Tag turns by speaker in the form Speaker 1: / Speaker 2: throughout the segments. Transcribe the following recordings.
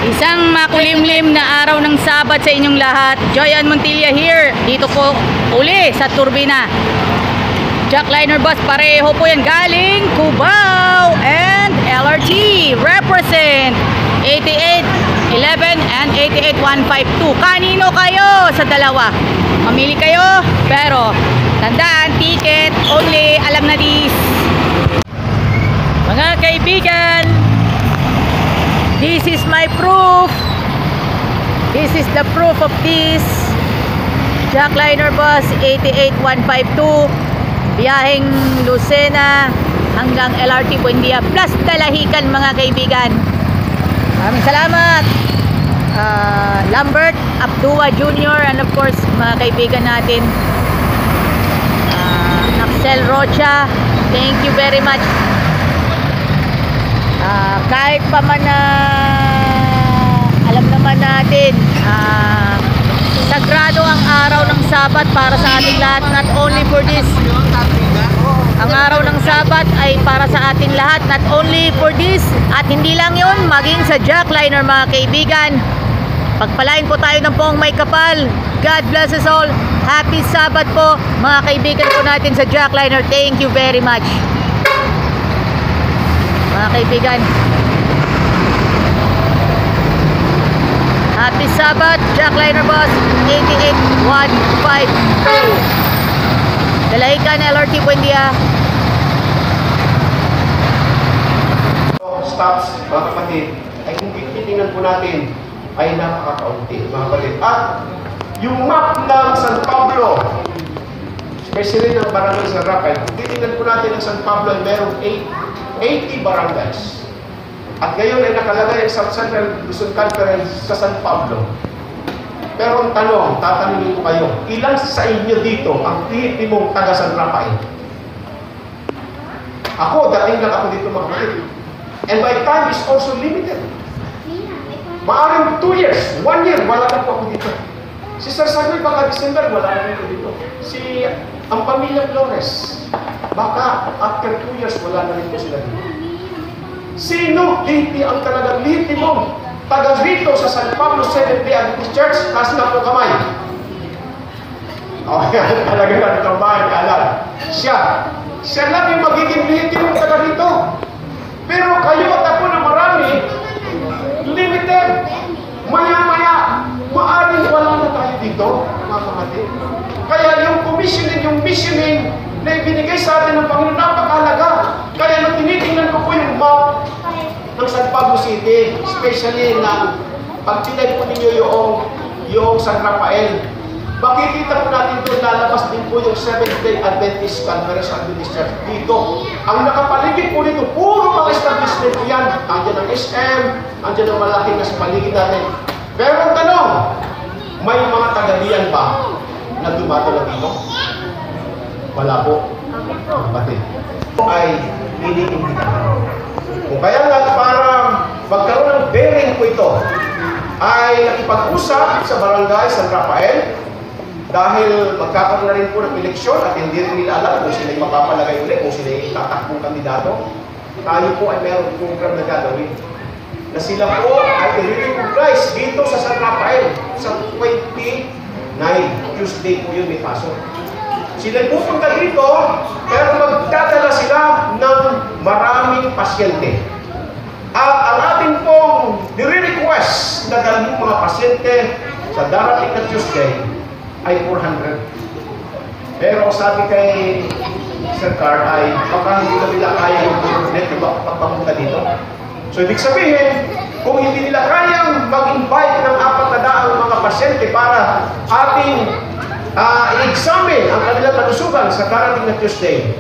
Speaker 1: Isang makulimlim na araw ng Sabat sa inyong lahat. Joyan Montilla here. Dito po uli sa Turbina. Jackliner bus, pareho po yan galing Cubao and LRT. Represent 8811 and 88152. Kanino kayo sa dalawa? Mamili kayo, pero tandaan, ticket only. Alam na dis. Mga kaibigan, this is my proof. This is the proof of this. Jackliner bus 88152. Biyaheng Lucena hanggang LRT Buendia plus Dalahican, mga kaibigan. Maraming salamat. Lambert Abdua Jr. and of course mga kaibigan natin. Axel Rocha. Thank you very much. Kahit pa man na alam naman natin sagrado ang araw ng Sabat para sa ating lahat, not only for this. Ang araw ng Sabat ay para sa ating lahat, not only for this. At hindi lang yun, maging sa Jackliner, mga kaibigan. Pagpalain po tayo ng poong may kapal. God bless us all. Happy Sabat po mga kaibigan po natin sa Jackliner. Thank you very much mga kaibigan. Happy Sabat, Jackliner bus 88152. Dalahican, LRT Buendia.
Speaker 2: Stops, mga kapatid, ay kung titingnan po natin ay napakakaunti, mga kapatid. At yung map ng San Pablo, especially ng barangay San Rafael, kung titingnan po natin ng San Pablo ay merong 80 barangays. At ngayon ay nakalagay sa Central Luzon Conference sa San Pablo. Pero ang tanong, tatanungin ko kayo, ilan sa inyo dito ang titibong taga San Rafael? Ako, dating lang ako dito, mga kapatid. And my time is also limited. Maaring 2 years, 1 year, wala na po ako dito. Si Sir Sagoy, baka December, wala na rin dito. Ang pamilya Flores, baka after 2 years, wala na rin po sila dito. Sino hindi ang talagang litibong taga rito sa San Pablo Seventh-day Adventist Church? Taas na po kamay. O, yan talaga na kamay, alam. Siya lang yung magiging litibong taga rito. Pero kayo at ako na marami, limited. Maya-maya, maaring wala na tayo dito, mga kapatid. Kaya yung commissioning, yung missioning na ibinigay sa atin ng Panginoon, napakahalaga. Kaya nung tinitingnan ko po yung map ng San Pablo City, especially na pag tinay po ninyo yung San Rafael, makikita po natin doon, lalabas din po yung Seventh-day Adventist Conference Adventist Church dito. Ang nakapaligid po dito, puro mga establishment po yan. Andiyan ang SM, andiyan ang malaking nasa paligid natin. Pero ang tanong, may mga tagalian ba na dumadala dito? Wala po. Kapatid. Ay iniimbitahan. Kung kaya lang para magkaroon ng bearing po ito, ay nakipag-usap sa barangay San Rafael dahil magkakaroon na rin po ng eleksyon at hindi rin nila alam kung sila mapapalagay ulit, kung sila tatakbong kandidato. Tayo po ay mayroong program na gagawin na sila po ay i-recognize dito sa San Rafael sa 29 Tuesday po yun may pasok. Sila pupunta dito, pero magdadala sila ng maraming pasyente. At ang ating pong nire-request na dalhin mga pasyente sa darating na Tuesday ay 400. Pero sabi kay Sir Carl ay baka hindi na nila kaya yung pagpapunta dito. So ibig sabihin, kung hindi nila kayang mag-invite ng 400 mga pasyente para ating i-examine ang kanilang kalusugan sa darating na Tuesday,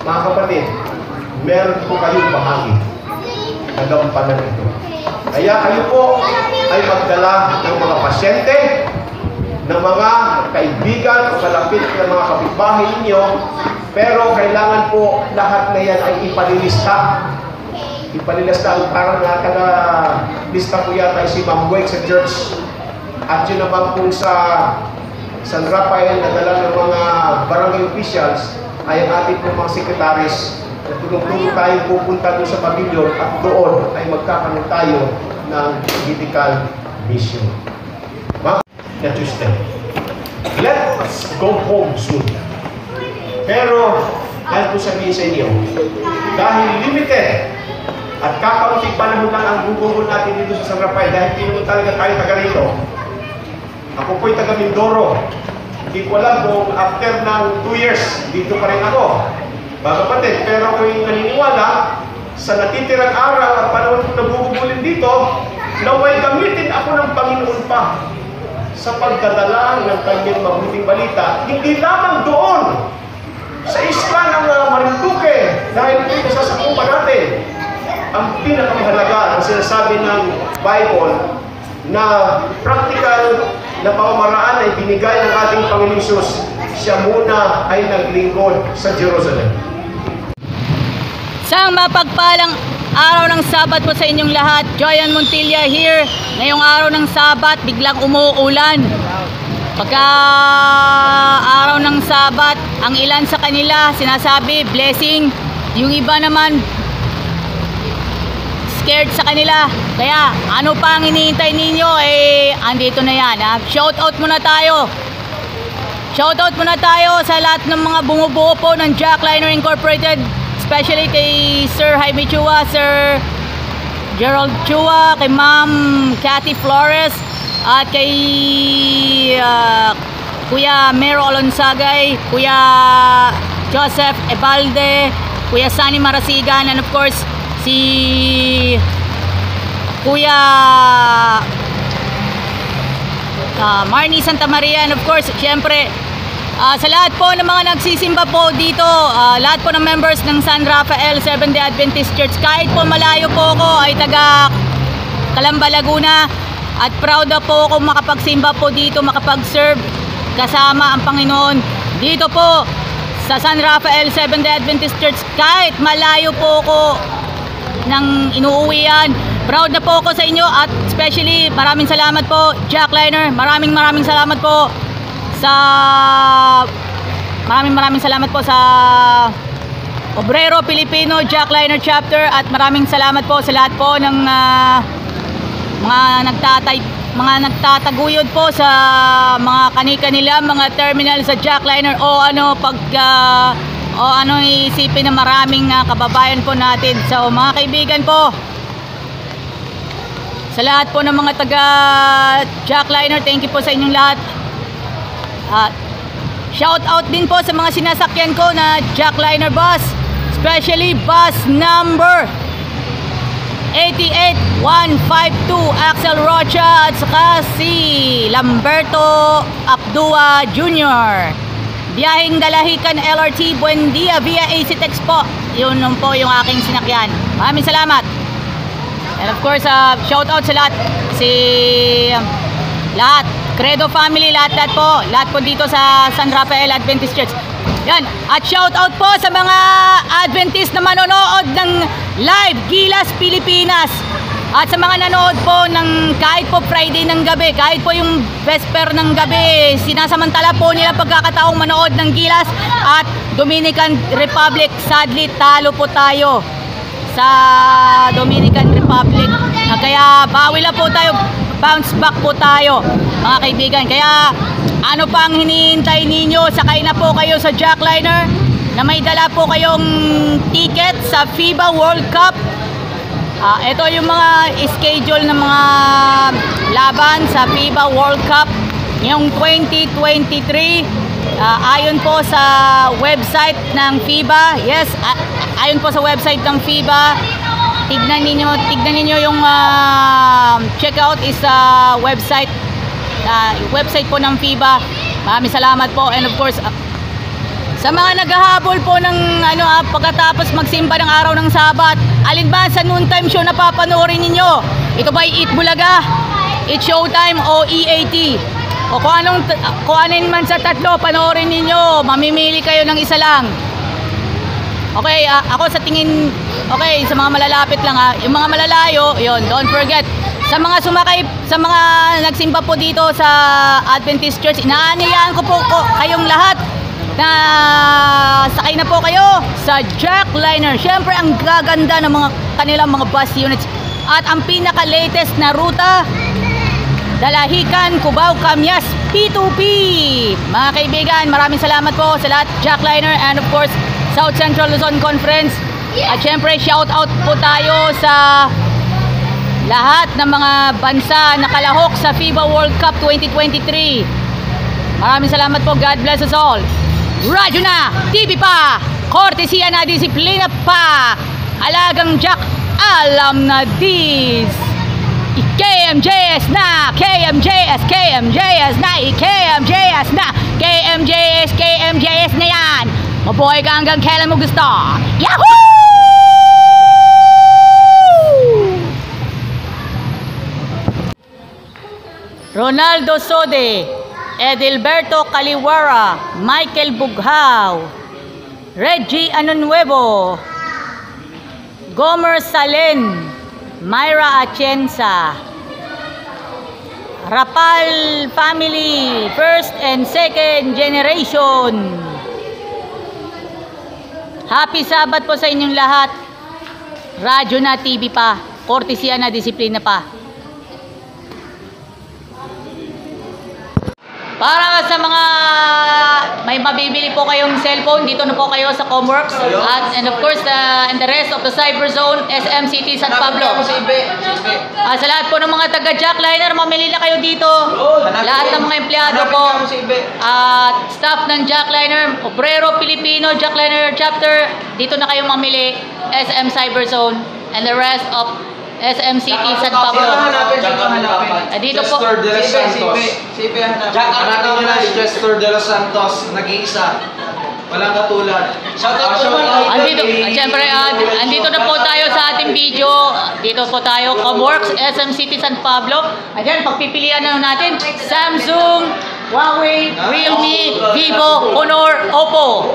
Speaker 2: mga kapatid, meron po kayong bahagi na gampanan ito. Kaya kayo po ay magdala ng mga pasyente, ng mga kaibigan o kalapit ng mga kapitbahay ninyo, pero kailangan po lahat na yan ay ipalilista. Ipalilista, parang naka-lista po yata si Ma'am Wake sa church. At yun naman po sa San Rafael na dala ng mga barangay officials ay ang ating po mga sekretaris. Tulong-tulong tayo pupunta doon sa pavilion at doon ay magkakaroon tayo ng medical mission. Ma'am, na Tuesday. Let's go home soon. Pero, dahil po sabihin sa inyo, dahil limited at kakaunting panahon lang ang gugulo natin dito sa San Rafael dahil pinunod talaga tayo taga rito. Ako po'y taga Mindoro. Hindi ko alam kung after ng 2 years, dito pa rin ako. Kapatid, pero ako'y naniniwala sa natitirang araw at panahon kong nabubulin dito, naway gamitin ako ng Panginoon pa sa pagdadala ng kanyang mabuting balita, hindi lamang doon sa isla ng Marinduque, dahil dito sa sakupan natin, ang pinakamahalaga ang sinasabi ng Bible na practical na pamamaraan ay binigay ng ating Panginoon Hesus. Siya muna ay naglingkod sa Jerusalem.
Speaker 1: Isang mapagpalang araw ng Sabat po sa inyong lahat. Joyan Montilla here. Ngayong araw ng Sabat, biglang umuulan. Pagka araw ng Sabat, ang ilan sa kanila sinasabi blessing, yung iba naman scared sa kanila. Kaya ano pa ang hinihintay ninyo? Andito na yan. Shoutout muna tayo. Shoutout muna tayo sa lahat ng mga bumubuo po ng Jackliner Incorporated, especially kay Sir Jaime Chua, Sir Gerald Chua, kay Ma'am Cathy Flores, at kay Kuya Mero Olonsagay, Kuya Joseph Ebalde, Kuya Sani Marasigan, and of course si Kuya Marnie Santa Maria, and of course syempre sa lahat po ng mga nagsisimba po dito, lahat po ng members ng San Rafael Seventh-day Adventist Church, kahit po malayo po ako, ay taga Calamba, Laguna, at proud na po ako makapagsimba po dito, makapag-serve kasama ang Panginoon dito po sa San Rafael Seventh-day Adventist Church, kahit malayo po ako ng inuuwian. Proud na po ako sa inyo, at especially maraming salamat po Jackliner, maraming salamat po sa maraming salamat po sa Obrero Pilipino Jackliner Chapter, at maraming salamat po sa lahat po ng mga nagtataguyod po sa mga kani-kanila mga terminal sa Jackliner, o ano isipin na maraming kababayan po natin. So mga kaibigan po, sa lahat po ng mga taga Jackliner, thank you po sa inyong lahat. Shout out din po sa mga sinasakyan ko na Jackliner bus, especially bus number 88152 Axel Rocha, at saka si Lamberto Abdua Jr. Biyaheng Dalahican LRT Buendia via AC Tex po. Yun po yung aking sinakyan. Maraming salamat. And of course, shout out sa lahat, lahat Credo family, lahat po dito sa San Rafael Adventist Church. Yan. At shout out po sa mga Adventist na manonood ng live Gilas Pilipinas. At sa mga nanood po ng kahit po Friday ng gabi, kahit po yung Vesper ng gabi, sinasamantala po nila pagkakataong manood ng Gilas. At Dominican Republic, sadly talo po tayo sa Dominican Republic. Kaya bawi lang po tayo, bounce back po tayo mga kaibigan. Kaya ano pang hinihintay ninyo? Sakay na po kayo sa Jackliner na may dala po kayong ticket sa FIBA World Cup. Ito yung mga schedule ng mga laban sa FIBA World Cup ngayong 2023. Ayon po sa website ng FIBA. Yes, ayon po sa website ng FIBA. Tignan ninyo yung checkout is website po ng FIBA. Maraming salamat po, and of course sa mga naghahabol po ng pagkatapos magsimba ng araw ng Sabat, alin ba sa noontime show na papanoorin ninyo? Ito ba Eat Bulaga, Eat Showtime, o EAT? O kung anin man sa tatlo, panoorin ninyo. Mamimili kayo ng isa lang. Okay, ako sa tingin, okay, sa mga malalapit lang yung mga malalayo, yun, don't forget. Sa mga sumakay, sa mga nagsimba po dito sa Adventist Church, inaanyayahan ko po kayong lahat na sakay na po kayo sa Jackliner. Siyempre, ang gaganda ng mga kanilang mga bus units. At ang pinaka-latest na ruta, Dalahican, Cubao, Camyas, P2P. Mga kaibigan, maraming salamat po sa lahat, Jackliner, and of course, South Central Luzon Conference. At syempre, shout out po tayo sa lahat ng mga bansa na kalahok sa FIBA World Cup 2023. Maraming salamat po. God bless us all. Radyo na, TV pa, kortesiya na, disiplina pa. Alagang Jack, alam na dis. KMJS na, KMJS, KMJS na, KMJS na, KMJS, KMJS na yan. Mabuhay ka hanggang kailan mo gusto. Yahoo! Ronaldo Sode, Edilberto Caliwara, Michael Bughaw, Reggie Anunuevo, Gomer Salen, Myra Atienza, Rapal family, first and second generation. Happy Sabat po sa inyong lahat. Radyo na, TV pa, kortesiya na, disiplina pa. Para sa mga may mabibili po kayong cellphone, dito na po kayo sa Comworks. And of course, and the rest of the Cyber Zone, SM City, San Pablo. Sa lahat po ng mga taga-Jackliner, mamili na kayo dito. Lahat ng mga empleyado po, at staff ng Jackliner, Obrero Pilipino, Jackliner Chapter, dito na kayo mamili. SM Cyber Zone and the rest of SM City, San Pablo. Dito po.
Speaker 3: Chester de los Santos. Hanapin nyo na si Chester de los Santos. Nag-iisa. Walang katulad.
Speaker 1: Siyempre, andito na po tayo sa ating video. Dito po tayo, Comworks, SM City, San Pablo. Ayan, pagpipilian na natin. Samsung, Huawei, Realme, Vivo, Honor, Oppo.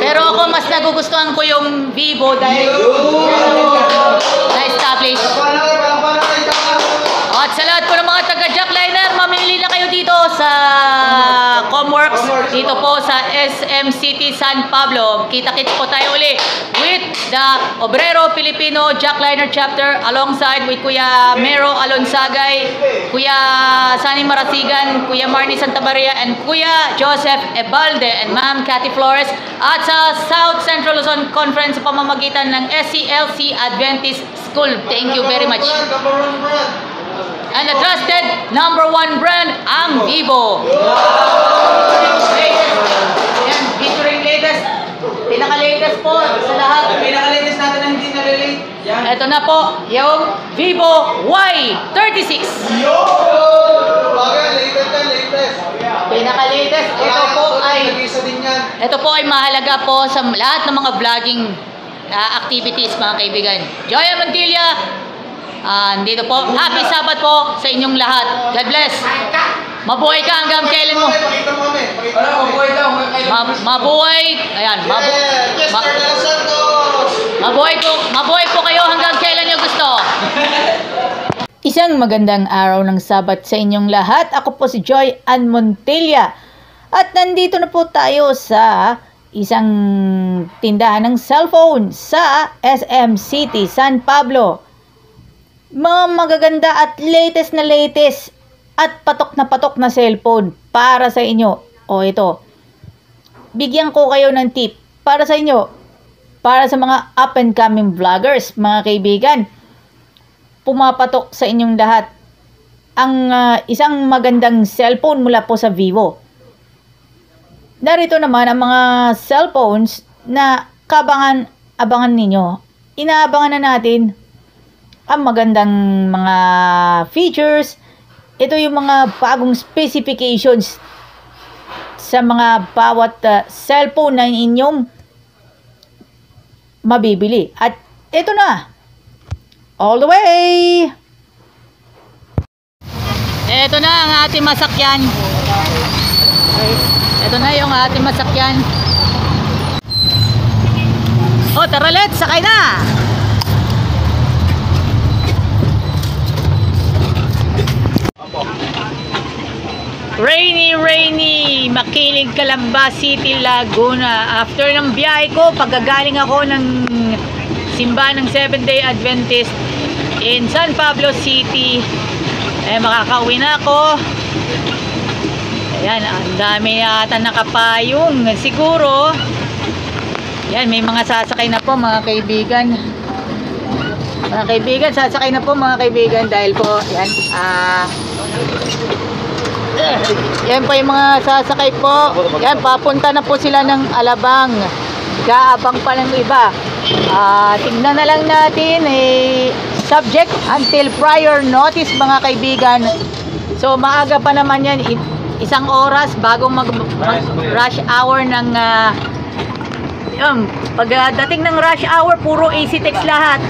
Speaker 1: Pero ako mas nagugustuhan ko yung Vivo dahil na-establish. At sa lahat po ng mga taga-Jackliner, mamili na kayo dito sa Comworks, dito po sa SM City, San Pablo. Kita-kits po tayo uli with the Obrero Filipino Jackliner Chapter alongside with Kuya Mero Alonsagay, Kuya Sani Marasigan, Kuya Marnie Santabaria, and Kuya Joseph Ebalde and Ma'am Cathy Flores. At sa South Central Luzon Conference sa pamamagitan ng SCLC Adventist School. Thank you very much. And the trusted #1 brand, ang Vivo. Yan, featuring latest. Pinaka-latest po sa lahat.
Speaker 3: Pinaka-latest natin na hindi na-relate.
Speaker 1: Ito na po, yung Vivo Y36. Pinaka-latest. Ito po ay mahalaga po sa lahat ng mga vlogging activities, mga kaibigan. Joya Montilla, dito po. Happy Sabat po sa inyong lahat. God bless. Mabuhay ka hanggang kailan mo. Mabuhay. Ayan. Mabuhay po kayo hanggang kailan nyo gusto. Isang magandang araw ng Sabat sa inyong lahat. Ako po si Joy Ann Montilla. At nandito na po tayo sa isang tindahan ng cellphone sa SM City, San Pablo. Mga magaganda at latest at patok na cellphone para sa inyo. O ito, bigyan ko kayo ng tip para sa inyo, para sa mga up and coming vloggers, mga kaibigan. Pumapatok sa inyong lahat ang isang magandang cellphone mula po sa Vivo. Narito naman ang mga cellphones na abangan ninyo. Inaabangan na natin ang magandang mga features. Ito yung mga bagong specifications sa mga bawat cellphone na inyong mabibili. At ito na, all the way! Ito na ang ating masakyan. Ito na yung ating masakyan. O, tara, let's sakay na! Rainy, Makiling, Calamba City, Laguna. After ng biyahe ko, pagkagaling ako ng simbahan ng 7th Day Adventist, in San Pablo City. Makakauwi na ako. Ayan, ang dami yata nakapayong. Siguro, yan, may mga sasakay na po mga kaibigan. Mga kaibigan, sasakay na po mga kaibigan dahil po, yan, yan po yung mga sasakay po. Yan, papunta na po sila ng Alabang. Gaabang pa ng iba. Tingnan na lang natin, subject until prior notice mga kaibigan. So, maaga pa naman yan. Isang oras bago mag-rush hour ng yun, pagdating ng rush hour puro AC text lahat.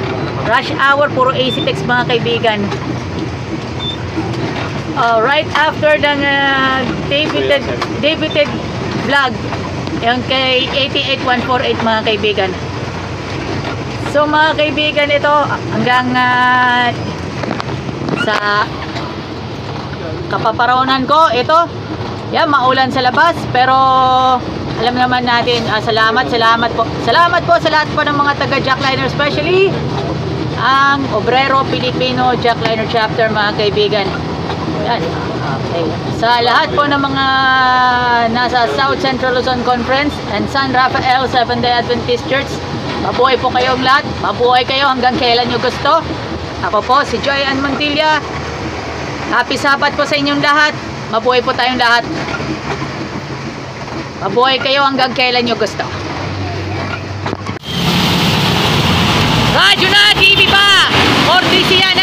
Speaker 1: Rush hour puro AC text mga kaibigan. Right after ng debuted vlog yung kay 88148 mga kaibigan. So mga kaibigan, ito hanggang sa kapaparonan ko, ito yan, maulan sa labas, pero alam naman natin, salamat po sa lahat po ng mga taga Jackliner, especially ang Obrero Pilipino Jackliner Chapter mga kaibigan. Yan. Okay. Sa lahat po ng mga nasa South Central Luzon Conference and San Rafael Seventh-day Adventist Church, mabuhay po kayong lahat, mabuhay kayo hanggang kailan nyo gusto. Ako po si Joy Ann Montilla. Happy Sabat po sa inyong lahat. Mabuhay po tayong lahat. Mabuhay kayo hanggang kailan nyo gusto. Radyo na, TV pa, Ordisiana.